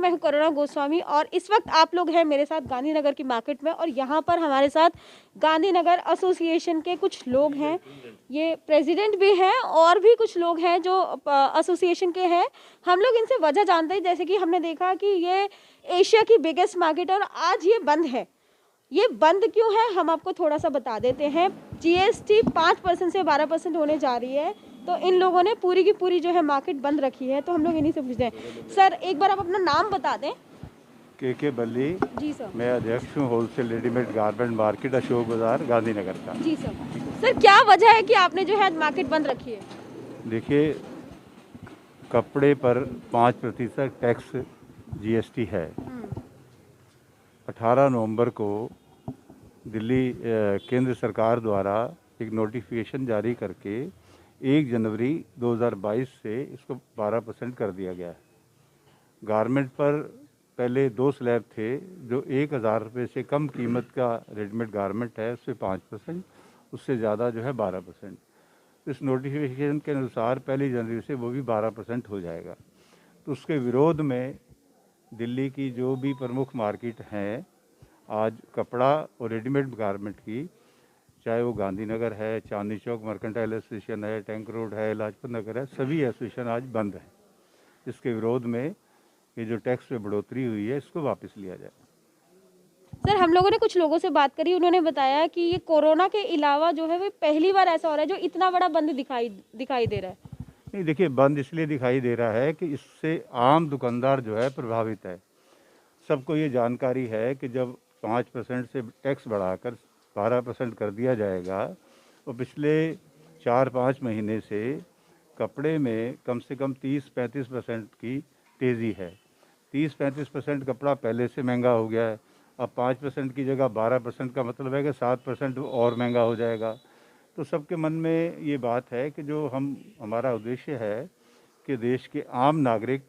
मैं हूं करुणा गोस्वामी और इस वक्त आप लोग हैं मेरे साथ गांधीनगर की मार्केट में और यहाँ पर हमारे साथ गांधीनगर एसोसिएशन के कुछ लोग हैं। ये प्रेसिडेंट भी हैं और भी कुछ लोग हैं जो एसोसिएशन के हैं। हम लोग इनसे वजह जानते हैं, जैसे कि हमने देखा कि ये एशिया की बिगेस्ट मार्केट और आज ये बंद है। ये बंद क्यों है हम आपको थोड़ा सा बता देते हैं। जीएसटी 5% से 12% होने जा रही है, तो इन लोगों ने पूरी की पूरी जो है मार्केट बंद रखी है। तो हम लोग इन्हीं से पूछते हैं। सर एक बार आप अपना नाम बता दें। के बल्ली। जी सर। मैं अध्यक्ष हूँ wholesale readymade garment market Ashok बाजार गांधीनगर का। जी सर। सर क्या वजह है कि आपने जो है मार्केट बंद रखी है? देखिए, कपड़े पर 5% टैक्स जीएसटी है। 18 नवंबर को दिल्ली केंद्र सरकार द्वारा एक नोटिफिकेशन जारी करके 1 जनवरी 2022 से इसको 12% कर दिया गया है। गारमेंट पर पहले 2 स्लैब थे, जो 1000 रुपये से कम कीमत का रेडीमेड गारमेंट है उससे 5%, उससे ज़्यादा जो है 12%। इस नोटिफिकेशन के अनुसार 1 जनवरी से वो भी 12% हो जाएगा। तो उसके विरोध में दिल्ली की जो भी प्रमुख मार्केट हैं, आज कपड़ा और रेडीमेड गारमेंट की, चाहे वो गांधीनगर है, चांदनी चौक मर्केंटाइल एसोसिएशन है, टैंक रोड है, लाजपत नगर है, सभी एसोसिएशन आज बंद है। इसके विरोध में ये जो टैक्स में बढ़ोतरी हुई है इसको वापस लिया जाए। सर हम लोगों ने कुछ लोगों से बात करी, उन्होंने बताया कि ये कोरोना के अलावा जो है वो पहली बार ऐसा हो रहा है जो इतना बड़ा बंद दिखाई दे रहा है। नहीं, देखिए, बंद इसलिए दिखाई दे रहा है कि इससे आम दुकानदार जो है प्रभावित है। सबको ये जानकारी है कि जब 5% से टैक्स बढ़ाकर 12% कर दिया जाएगा, तो पिछले 4-5 महीने से कपड़े में कम से कम 30-35% की तेज़ी है। 30-35% कपड़ा पहले से महंगा हो गया है। अब 5% की जगह 12% का मतलब है कि 7% और महंगा हो जाएगा। तो सबके मन में ये बात है कि जो हमारा उद्देश्य है कि देश के आम नागरिक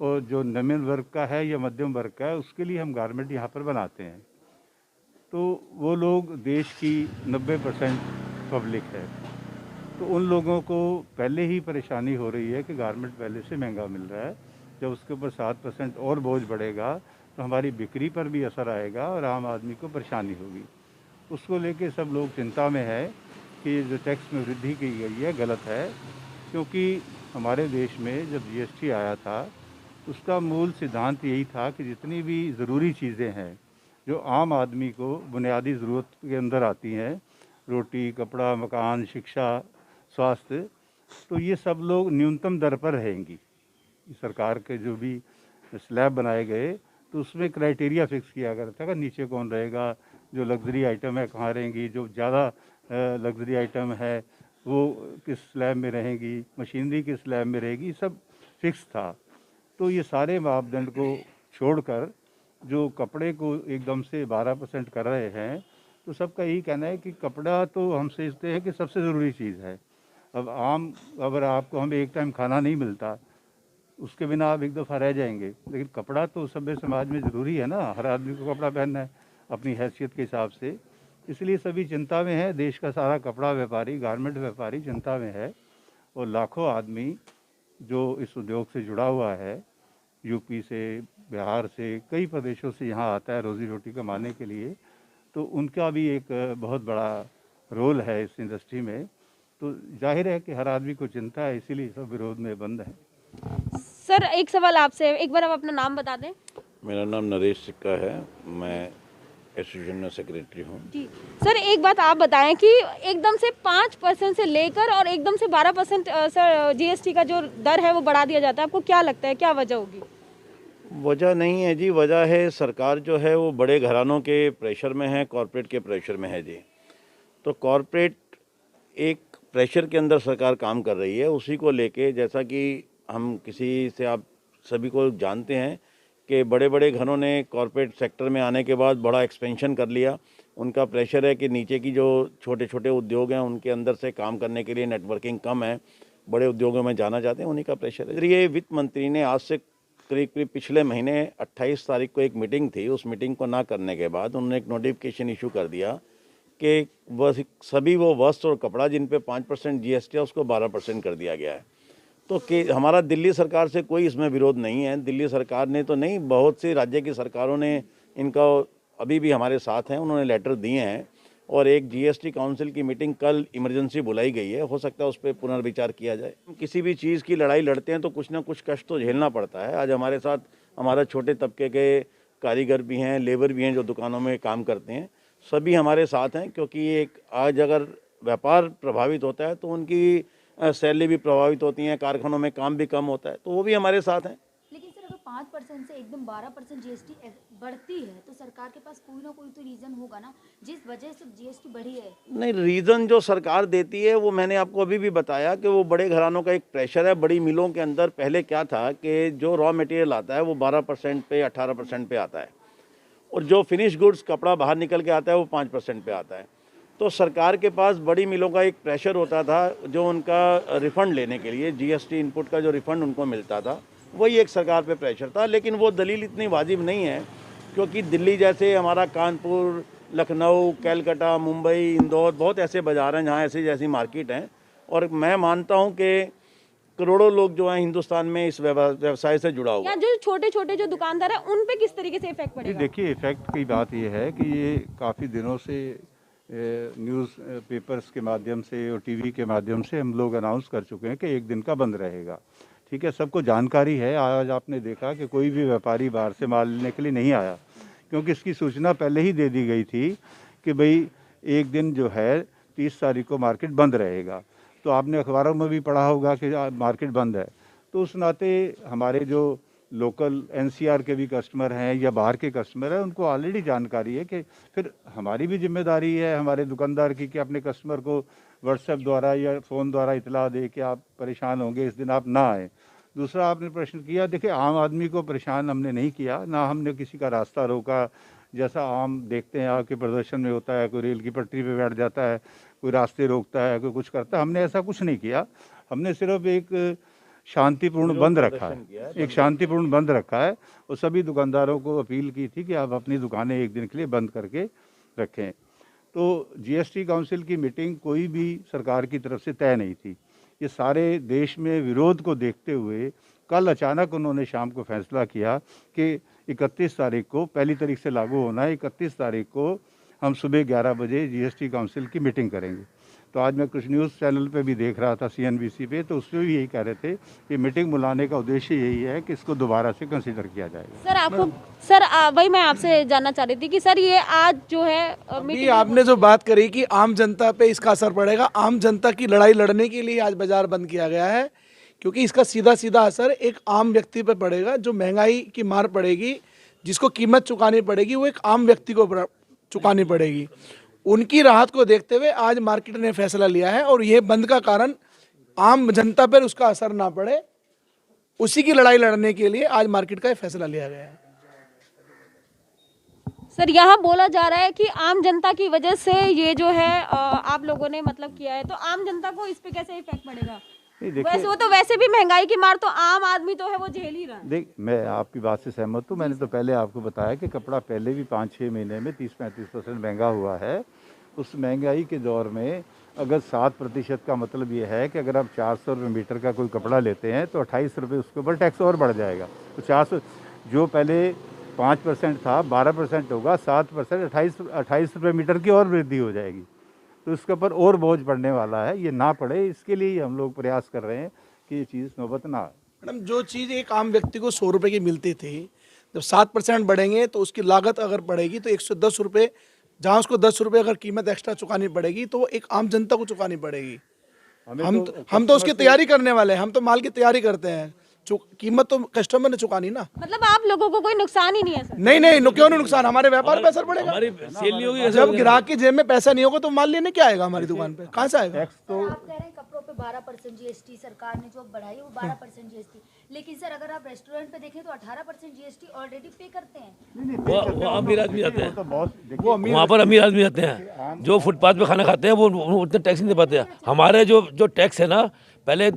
और जो निम्न वर्ग का है या मध्यम वर्ग का है, उसके लिए हम गारमेंट यहाँ पर बनाते हैं। तो वो लोग देश की 90% पब्लिक है, तो उन लोगों को पहले ही परेशानी हो रही है कि गारमेंट पहले से महंगा मिल रहा है। जब उसके ऊपर 7% और बोझ बढ़ेगा तो हमारी बिक्री पर भी असर आएगा और आम आदमी को परेशानी होगी। उसको लेके सब लोग चिंता में है कि ये जो टैक्स में वृद्धि की गई है गलत है, क्योंकि हमारे देश में जब जीएसटी आया था उसका मूल सिद्धांत यही था कि जितनी भी ज़रूरी चीज़ें हैं जो आम आदमी को बुनियादी ज़रूरत के अंदर आती हैं, रोटी, कपड़ा, मकान, शिक्षा, स्वास्थ्य, तो ये सब लोग न्यूनतम दर पर रहेंगी। सरकार के जो भी स्लैब बनाए गए तो उसमें क्राइटेरिया फिक्स किया गया था कि नीचे कौन रहेगा, जो लग्जरी आइटम है कहाँ रहेंगी, जो ज़्यादा लग्जरी आइटम है वो किस स्लैब में रहेंगी, मशीनरी किस स्लैब में रहेगी, सब फिक्स था। तो ये सारे मापदंड को छोड़कर जो कपड़े को एकदम से 12% कर रहे हैं, तो सबका यही कहना है कि कपड़ा तो हम समझते हैं कि सबसे ज़रूरी चीज़ है। अब अगर आपको हम एक टाइम खाना नहीं मिलता, उसके बिना आप एक दफ़ा रह जाएंगे, लेकिन कपड़ा तो सभ्य समाज में ज़रूरी है ना, हर आदमी को कपड़ा पहनना है अपनी हैसियत के हिसाब से। इसलिए सभी चिंता में है, देश का सारा कपड़ा व्यापारी, गारमेंट व्यापारी चिंता में है और लाखों आदमी जो इस उद्योग से जुड़ा हुआ है, यूपी से, बिहार से, कई प्रदेशों से यहाँ आता है रोज़ी रोटी कमाने के लिए, तो उनका भी एक बहुत बड़ा रोल है इस इंडस्ट्री में। तो जाहिर है कि हर आदमी को चिंता है, इसीलिए सब विरोध में बंद है। सर एक सवाल आपसे, एक बार आप अपना नाम बता दें। मेरा नाम नरेश सिक्का है, मैं एसोसिएशन में सेक्रेटरी हूँ। जी सर, एक बात आप बताएं कि एकदम से 5% से लेकर और एकदम से 12% सर जीएसटी का जो दर है वो बढ़ा दिया जाता है, आपको क्या लगता है क्या वजह होगी? वजह नहीं है जी, वजह है सरकार जो है वो बड़े घरानों के प्रेशर में है, कॉरपोरेट के प्रेशर में है जी। तो कॉरपोरेट एक प्रेशर के अंदर सरकार काम कर रही है, उसी को लेके, जैसा कि हम किसी से आप सभी को जानते हैं कि बड़े बड़े घरों ने कॉरपोरेट सेक्टर में आने के बाद बड़ा एक्सपेंशन कर लिया। उनका प्रेशर है कि नीचे की जो छोटे छोटे उद्योग हैं उनके अंदर से काम करने के लिए नेटवर्किंग कम है, बड़े उद्योगों में जाना चाहते हैं, उन्हीं का प्रेशर है। ये वित्त मंत्री ने आज से करीब पिछले महीने 28 तारीख को एक मीटिंग थी, उस मीटिंग को ना करने के बाद उन्होंने एक नोटिफिकेशन इशू कर दिया कि वह सभी वो वस्त्र और कपड़ा जिन पे 5% जीएसटी है उसको 12% कर दिया गया है। तो हमारा दिल्ली सरकार से कोई इसमें विरोध नहीं है। दिल्ली सरकार ने तो नहीं, बहुत सी राज्य की सरकारों ने इनका अभी भी हमारे साथ हैं, उन्होंने लेटर दिए हैं और एक जीएसटी काउंसिल की मीटिंग कल इमरजेंसी बुलाई गई है, हो सकता है उस पर पुनर्विचार किया जाए। किसी भी चीज़ की लड़ाई लड़ते हैं तो कुछ ना कुछ कष्ट तो झेलना पड़ता है। आज हमारे साथ हमारा छोटे तबके के कारीगर भी हैं, लेबर भी हैं जो दुकानों में काम करते हैं, सभी हमारे साथ हैं, क्योंकि एक आज अगर व्यापार प्रभावित होता है तो उनकी सैलरी भी प्रभावित होती हैं, कारखानों में काम भी कम होता है, तो वो भी हमारे साथ हैं। लेकिन सर अगर 5% से एकदम 12% जीएसटी बढ़ती है तो सरकार के पास कोई ना कोई तो रीजन होगा ना जिस वजह से जीएसटी बढ़ी है। नहीं, रीज़न जो सरकार देती है वो मैंने आपको अभी भी बताया कि वो बड़े घरानों का एक प्रेशर है। बड़ी मिलों के अंदर पहले क्या था कि जो रॉ मटेरियल आता है वो 12% पे 18% पे आता है और जो फिनिश गुड्स कपड़ा बाहर निकल के आता है वो 5% पे आता है। तो सरकार के पास बड़ी मिलों का एक प्रेशर होता था जो उनका रिफ़ंड लेने के लिए, जीएसटी इनपुट का जो रिफ़ंड उनको मिलता था, वही एक सरकार पे प्रेशर था। लेकिन वो दलील इतनी वाजिब नहीं है, क्योंकि दिल्ली जैसे हमारा कानपुर, लखनऊ, कलकत्ता, मुंबई, इंदौर, बहुत ऐसे बाज़ार हैं जहाँ ऐसी जैसी मार्केट हैं और मैं मानता हूँ कि करोड़ों लोग जो हैं हिंदुस्तान में इस व्यवसाय से जुड़ा हुआ। या जो छोटे छोटे जो दुकानदार हैं उन पे किस तरीके से इफेक्ट जी पड़ेगा? देखिए, इफेक्ट की बात ये है कि ये काफ़ी दिनों से न्यूज़ पेपर्स के माध्यम से और टीवी के माध्यम से हम लोग अनाउंस कर चुके हैं कि एक दिन का बंद रहेगा। ठीक है, सबको जानकारी है। आज आपने देखा कि कोई भी व्यापारी बाहर से माल लेने के लिए नहीं आया, क्योंकि इसकी सूचना पहले ही दे दी गई थी कि भाई एक दिन जो है 30 तारीख को मार्केट बंद रहेगा। तो आपने अखबारों में भी पढ़ा होगा कि मार्केट बंद है। तो उस नाते हमारे जो लोकल एनसीआर के भी कस्टमर हैं या बाहर के कस्टमर हैं, उनको ऑलरेडी जानकारी है कि फिर हमारी भी जिम्मेदारी है हमारे दुकानदार की कि अपने कस्टमर को व्हाट्सएप द्वारा या फ़ोन द्वारा इतला दे कि आप परेशान होंगे, इस दिन आप ना आएँ। दूसरा आपने प्रश्न किया, देखिए आम आदमी को परेशान हमने नहीं किया, ना हमने किसी का रास्ता रोका। जैसा आम देखते हैं आपके प्रदर्शन में होता है, कोई रेल की पटरी पे बैठ जाता है, कोई रास्ते रोकता है, कोई कुछ करता है, हमने ऐसा कुछ नहीं किया। हमने सिर्फ एक शांतिपूर्ण बंद रखा है, एक शांतिपूर्ण बंद रखा है और सभी दुकानदारों को अपील की थी कि आप अपनी दुकानें एक दिन के लिए बंद करके रखें। तो जीएसटी काउंसिल की मीटिंग कोई भी सरकार की तरफ से तय नहीं थी। ये सारे देश में विरोध को देखते हुए कल अचानक उन्होंने शाम को फैसला किया कि 31 तारीख को, पहली तारीख से लागू होना है, 31 तारीख को हम सुबह 11 बजे जीएसटी काउंसिल की मीटिंग करेंगे। तो आज मैं कुछ न्यूज़ चैनल पे भी देख रहा था, सीएनबीसी पे, तो उसमें भी यही कह रहे थे कि मीटिंग बुलाने का उद्देश्य यही है कि इसको दोबारा से कंसीडर किया जाएगा। सर आपको सर वही मैं आपसे जानना चाह रही थी कि सर ये आज जो है अभी आपने जो बात करी कि आम जनता पे इसका असर पड़ेगा, आम जनता की लड़ाई लड़ने के लिए आज बाजार बंद किया गया है, क्योंकि इसका सीधा सीधा असर एक आम व्यक्ति पे पड़ेगा। जो महंगाई की मार पड़ेगी, जिसको कीमत चुकानी पड़ेगी, वो एक आम व्यक्ति को चुकानी पड़ेगी। उनकी राहत को देखते हुए आज मार्केट ने फैसला लिया है और ये बंद का कारण आम जनता पर उसका असर ना पड़े, उसी की लड़ाई लड़ने के लिए आज मार्केट का ये फैसला लिया गया है। सर यहाँ बोला जा रहा है कि आम जनता की वजह से ये जो है आप लोगों ने मतलब किया है, तो आम जनता को इस पे कैसे इफेक्ट पड़ेगा? वैसे वो तो वैसे भी महंगाई की मार तो आम आदमी तो है वो झेल ही रहा है। देख, मैं आपकी बात से सहमत हूँ। मैंने तो पहले आपको बताया कि कपड़ा पहले भी 5-6 महीने में 30-35% महंगा हुआ है। उस महंगाई के दौर में अगर 7% का मतलब ये है कि अगर आप 400 रुपये मीटर का कोई कपड़ा लेते हैं तो 28 रुपये उसके ऊपर टैक्स और बढ़ जाएगा। तो 400 जो पहले 5% था 12% होगा, 7% 28 रुपये मीटर की और वृद्धि हो जाएगी। तो इसके ऊपर और बोझ पड़ने वाला है, ये ना पड़े इसके लिए ही हम लोग प्रयास कर रहे हैं कि ये चीज़ नौबत ना आए। मैडम, जो चीज़ एक आम व्यक्ति को 100 रुपये की मिलती थी, जब 7% बढ़ेंगे तो उसकी लागत अगर बढ़ेगी तो 110 रुपये, जहाँ उसको 10 रुपये अगर कीमत एक्स्ट्रा चुकानी पड़ेगी तो वो एक आम जनता को चुकानी पड़ेगी। हम तो उसकी तैयारी करने वाले हैं, हम तो माल की तैयारी करते हैं, कीमत तो कस्टमर ने चुकानी ना। मतलब आप लोगों को कोई नुकसान ही नहीं है सर? नहीं, क्यों नहीं नुकसान, हमारे व्यापार पे असर पड़ेगा। हमारी सेल नहीं होगी। जब ग्राहक की जेब में पैसा नहीं होगा तो माल लेने क्या आएगा हमारी दुकान पे, कहाँ से आएगा? तो आप कह रहे हैं कपड़ों पे 12% जीएसटी सरकार ने जो बढ़ाई वो 12% जीएसटी, लेकिन सर अगर आप रेस्टोरेंट पे देखें तो 18% जीएसटी ऑलरेडी पे करते हैं। वो अमीर आदमी जाते हैं, तो बहुत वहाँ पर अमीर आदमी जाते हैं। जो फुटपाथ पे खाना खाते हैं वो उतने टैक्स नहीं दे पाते हैं। हमारे जो टैक्स है ना, पहले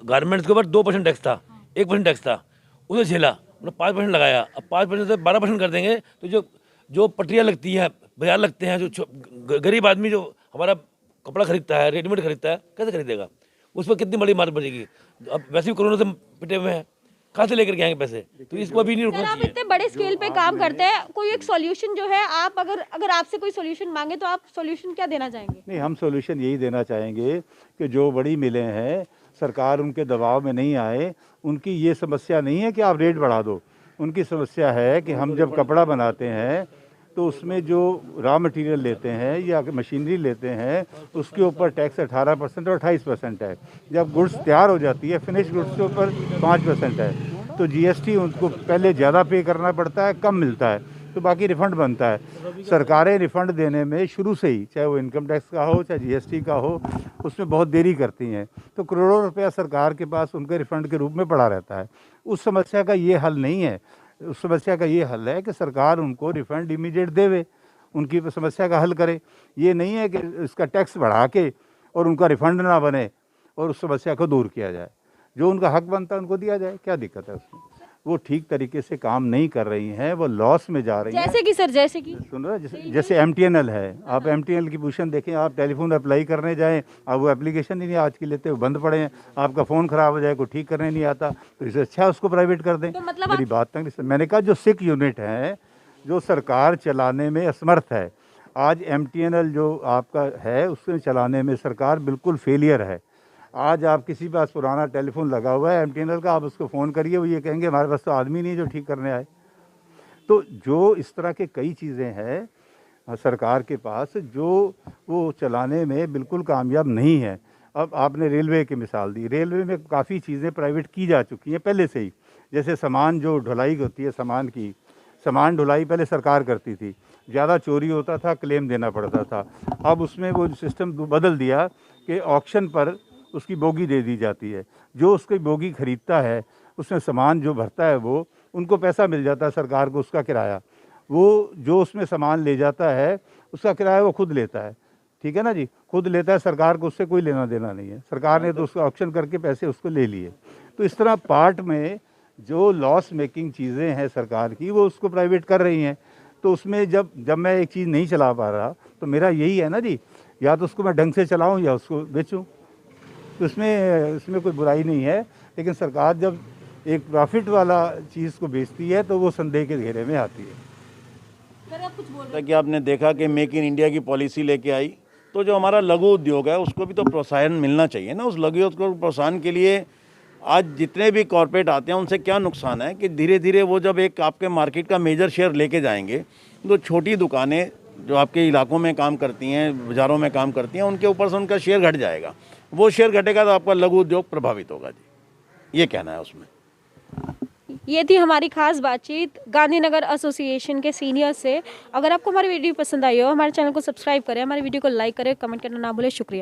गारमेंट्स के ऊपर 2% टैक्स था, 1% टैक्स था, उसे झेला, मतलब 5% लगाया। अब 5% से 12% कर देंगे तो जो पटरियाँ लगती हैं, बाजार लगते हैं, जो गरीब आदमी जो हमारा कपड़ा खरीदता है, रेडीमेड खरीदता है, कैसे खरीदेगा? उस पर कितनी बड़ी मार पड़ेगी। अब वैसे भी कोरोना से पिटे हुए हैं, कहाँ से लेकर के आएंगे पैसे? तो इसको अभी नहीं सर रुकना आप चाहिए। इतने बड़े स्केल पे काम करते हैं, कोई एक सॉल्यूशन जो है, आप अगर आपसे कोई सॉल्यूशन मांगे तो आप सॉल्यूशन क्या देना चाहेंगे? नहीं, हम सॉल्यूशन यही देना चाहेंगे कि जो बड़ी मिलें हैं, सरकार उनके दबाव में नहीं आए। उनकी ये समस्या नहीं है कि आप रेट बढ़ा दो, उनकी समस्या है कि हम जब कपड़ा बनाते हैं तो उसमें जो रॉ मटेरियल लेते हैं या मशीनरी लेते हैं उसके ऊपर टैक्स 18% और 28% है। जब गुड्स तैयार हो जाती है, फिनिश गुड्स के ऊपर 5% है, तो जीएसटी उनको पहले ज़्यादा पे करना पड़ता है, कम मिलता है, तो बाकी रिफ़ंड बनता है। सरकारें रिफ़ंड देने में शुरू से ही, चाहे वो इनकम टैक्स का हो चाहे जीएसटी का हो, उसमें बहुत देरी करती हैं, तो करोड़ों रुपया सरकार के पास उनके रिफ़ंड के रूप में पड़ा रहता है। उस समस्या का ये हल नहीं है। उस समस्या का ये हल है कि सरकार उनको रिफ़ंड इमीडिएट देवे, उनकी समस्या का हल करे। ये नहीं है कि इसका टैक्स बढ़ा के और उनका रिफ़ंड ना बने और उस समस्या को दूर किया जाए। जो उनका हक बनता है उनको दिया जाए, क्या दिक्कत है उसमें? वो ठीक तरीके से काम नहीं कर रही हैं, वो लॉस में जा रही हैं। जैसे कि सर, जैसे कि सुन रहे, जैसे एमटीएनएल है, आप एमटीएनएल की पोजीशन देखें, आप टेलीफोन अप्लाई करने जाएं, आप वो एप्लीकेशन ही नहीं आज की लेते, वो बंद पड़े हैं। आपका फ़ोन ख़राब हो जाए, कोई ठीक करने नहीं आता, तो इससे अच्छा उसको प्राइवेट कर दें। तो मतलब मेरी बात तक नहीं, मैंने कहा जो सिक यूनिट हैं, जो सरकार चलाने में असमर्थ है, आज एमटीएनएल जो आपका है उसको चलाने में सरकार बिल्कुल फेलियर है। आज आप किसी के पास पुराना टेलीफोन लगा हुआ है एमटीएनएल का, आप उसको फ़ोन करिए, वो ये कहेंगे हमारे पास तो आदमी नहीं जो ठीक करने आए। तो जो इस तरह के कई चीज़ें हैं सरकार के पास जो वो चलाने में बिल्कुल कामयाब नहीं है। अब आपने रेलवे की मिसाल दी, रेलवे में काफ़ी चीज़ें प्राइवेट की जा चुकी हैं पहले से ही। जैसे सामान जो ढुलाई होती है, सामान ढुलाई पहले सरकार करती थी, ज़्यादा चोरी होता था, क्लेम देना पड़ता था। अब उसमें वो सिस्टम बदल दिया कि ऑक्शन पर उसकी बोगी दे दी जाती है, जो उसकी बोगी खरीदता है उसमें सामान जो भरता है वो उनको पैसा मिल जाता है, सरकार को उसका किराया, वो जो उसमें सामान ले जाता है उसका किराया वो खुद लेता है। ठीक है ना जी, खुद लेता है, सरकार को उससे कोई लेना देना नहीं है। सरकार ने तो उसको ऑक्शन करके पैसे उसको ले लिए। तो इस तरह पार्ट में जो लॉस मेकिंग चीज़ें हैं सरकार की, वो उसको प्राइवेट कर रही हैं। तो उसमें जब मैं एक चीज़ नहीं चला पा रहा तो मेरा यही है ना जी, या तो उसको मैं ढंग से चलाऊँ या उसको बेचूँ। तो इसमें कोई बुराई नहीं है, लेकिन सरकार जब एक प्रॉफिट वाला चीज़ को बेचती है तो वो संदेह के घेरे में आती है। सर आप कुछ बोल रहे जैसा कि आपने देखा कि मेक इन इंडिया की पॉलिसी लेके आई, तो जो हमारा लघु उद्योग है उसको भी तो प्रोत्साहन मिलना चाहिए ना। उस लघु उद्योग को प्रोत्साहन के लिए आज जितने भी कॉरपोरेट आते हैं उनसे क्या नुकसान है कि धीरे धीरे वो जब एक आपके मार्केट का मेजर शेयर लेके जाएंगे तो छोटी दुकानें जो आपके इलाकों में काम करती हैं, बाज़ारों में काम करती हैं, उनके ऊपर से उनका शेयर घट जाएगा। वो शेयर घटेगा तो आपका लघु उद्योग प्रभावित होगा जी, ये कहना है उसमें। ये थी हमारी खास बातचीत गांधीनगर एसोसिएशन के सीनियर से। अगर आपको हमारी वीडियो पसंद आई हो, हमारे चैनल को सब्सक्राइब करें, हमारी वीडियो को लाइक करें, कमेंट करना ना भूलें। शुक्रिया।